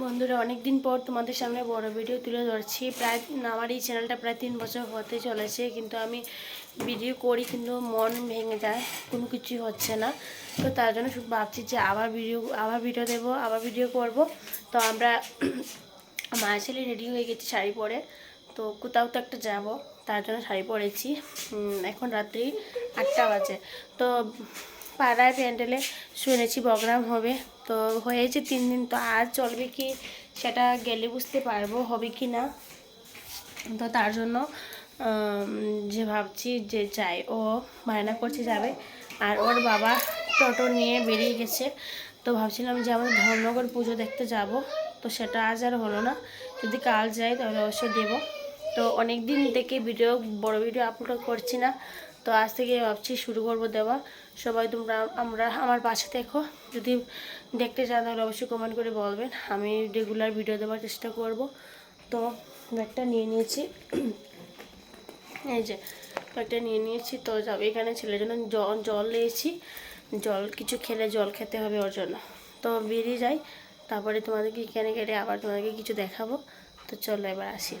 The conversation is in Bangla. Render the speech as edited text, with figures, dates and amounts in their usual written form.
বন্ধুরা, অনেক দিন পর তোমাদের সামনে বড় ভিডিও তুলে ধরছি। প্রায় আমার এই চ্যানেলটা প্রায় 3 বছর হতে চলেছে, কিন্তু আমি ভিডিও করি কিন্তু মন ভেঙে যায়, কোনো কিছুই হচ্ছে না। তো তার জন্য শুধু ভাবছি যে আবার ভিডিও দেবো, আবার ভিডিও করব। তো আমরা মা ছেলে রেডি হয়ে গেছি শাড়ি পরে। তো কোথাও তো একটা যাব, তার জন্য শাড়ি পরেছি। এখন রাত্রি 8টা বাজে। তো পাড়ায় প্যান্ডেলে শুনেছি প্রোগ্রাম হবে। তো হয়েছে 3 দিন, তো আজ চলবে কি সেটা গেলে বুঝতে পারবো হবে কি না। তো তার জন্য যে ভাবছি যে যাই, ও বায়না করছে যাবে, আর ওর বাবা টোটো নিয়ে বেরিয়ে গেছে। তো ভাবছিলাম যে আমাদের ধর্মনগর পুজো দেখতে যাব, তো সেটা আজ আর হলো না। যদি কাল যাই তাহলে অবশ্যই দেবো। তো অনেক দিন থেকে বড় ভিডিও আপলোড করছি না, তো আজ থেকে ভাবছি শুরু করবো দেওয়া। সবাই তোমরা আমার পাশে দেখো, যদি দেখতে চান তাহলে অবশ্যই কমেন্ট করে বলবেন, আমি রেগুলার ভিডিও দেওয়ার চেষ্টা করব। তো ব্যাগটা নিয়ে নিয়েছি, এই যে ব্যাগটা নিয়ে নিয়েছি। তো যাবো, এখানে ছেলের জন্য জল নিয়েছি, জল কিছু খেলে জল খেতে হবে ওর জন্য। তো বেরিয়ে যাই, তারপরে তোমাদেরকে এখানে গেলে আবার তোমাদেরকে কিছু দেখাবো। তো চলো এবার আসি।